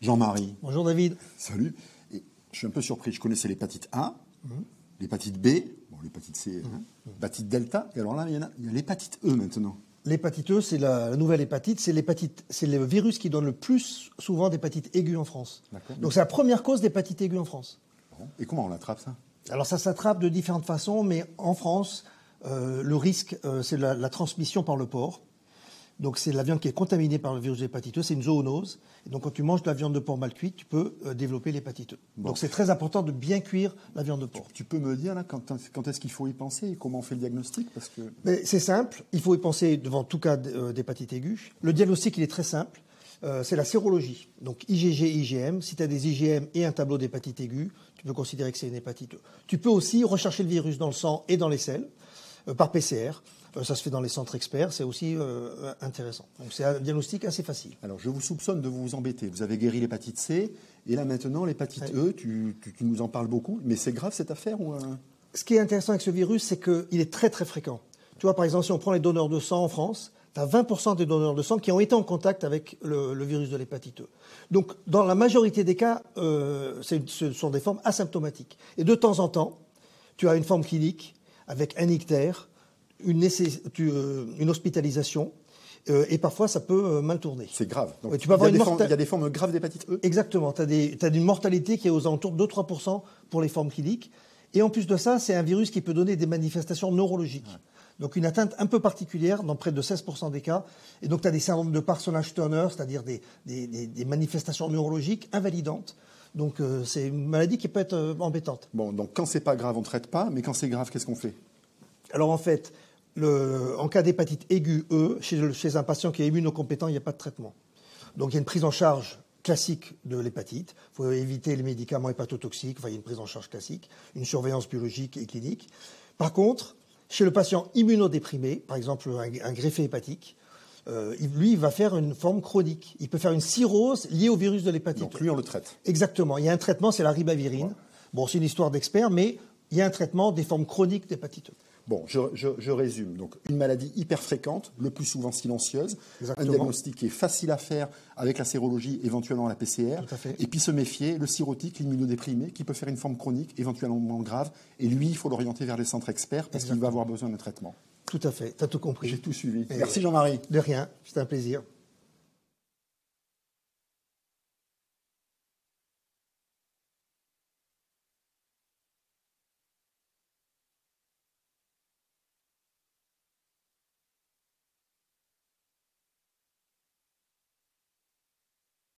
Jean-Marie. Bonjour David. Salut. Et je suis un peu surpris. Je connaissais l'hépatite A, l'hépatite B, bon, l'hépatite C, l'hépatite delta. Et alors là, il y a l'hépatite E maintenant. L'hépatite E, c'est la nouvelle hépatite. C'est le virus qui donne le plus souvent d'hépatite aiguë en France. Donc c'est la première cause d'hépatite aiguë en France. Bon. Et comment on l'attrape ça? Alors ça s'attrape de différentes façons, mais en France, le risque, c'est la transmission par le porc. Donc c'est la viande qui est contaminée par le virus de l'hépatite E, c'est une zoonose. Et donc quand tu manges de la viande de porc mal cuite, tu peux développer l'hépatite E. Bon. Donc c'est très important de bien cuire la viande de porc. Tu peux me dire là, quand est-ce qu'il faut y penser et comment on fait le diagnostic? Parce que... C'est simple, il faut y penser devant tout cas d'hépatite aiguë. Le diagnostic, il est très simple, c'est la sérologie. Donc IgG, IgM, si tu as des IgM et un tableau d'hépatite aiguë, tu peux considérer que c'est une hépatite E. Tu peux aussi rechercher le virus dans le sang et dans les selles par PCR. Ça se fait dans les centres experts, c'est aussi intéressant. Donc c'est un diagnostic assez facile. Alors je vous soupçonne de vous embêter. Vous avez guéri l'hépatite C, et là maintenant l'hépatite E, tu nous en parles beaucoup. Mais c'est grave cette affaire ou Ce qui est intéressant avec ce virus, c'est qu'il est très très fréquent. Tu vois, par exemple, si on prend les donneurs de sang en France, tu as 20% des donneurs de sang qui ont été en contact avec le virus de l'hépatite E. Donc dans la majorité des cas, ce sont des formes asymptomatiques. Et de temps en temps, tu as une forme clinique avec un ictère, une hospitalisation, et parfois ça peut mal tourner. C'est grave. Donc, tu peux avoir il y a des formes graves d'hépatite E? Exactement. Tu as une mortalité qui est aux alentours de 2-3% pour les formes cliniques. Et en plus de ça, c'est un virus qui peut donner des manifestations neurologiques. Ouais. Donc une atteinte un peu particulière dans près de 16% des cas. Et donc tu as des syndromes de Parsonage-Turner, c'est-à-dire des manifestations neurologiques invalidantes. Donc c'est une maladie qui peut être embêtante. Bon, donc quand c'est pas grave, on ne traite pas, mais quand c'est grave, qu'est-ce qu'on fait? Alors en fait, en cas d'hépatite aiguë E, chez un patient qui est immunocompétent, il n'y a pas de traitement. Donc il y a une prise en charge classique de l'hépatite. Il faut éviter les médicaments hépatotoxiques, il y a une prise en charge classique, une surveillance biologique et clinique. Par contre, chez le patient immunodéprimé, par exemple un greffé hépatique, lui, il va faire une forme chronique. Il peut faire une cirrhose liée au virus de l'hépatite. Donc lui, on le traite. Exactement. Il y a un traitement, c'est la ribavirine. Ouais. Bon, c'est une histoire d'expert, mais il y a un traitement des formes chroniques d'hépatite E. Bon, je résume. Donc, une maladie hyper fréquente, le plus souvent silencieuse. Exactement. Un diagnostic qui est facile à faire avec la sérologie, éventuellement la PCR. Tout à fait. Et puis se méfier, le cirrhotique, l'immunodéprimé, qui peut faire une forme chronique, éventuellement grave. Et lui, il faut l'orienter vers les centres experts parce qu'il va avoir besoin de traitement. Tout à fait. Tu as tout compris. J'ai tout suivi. Merci Jean-Marie. De rien. C'était un plaisir.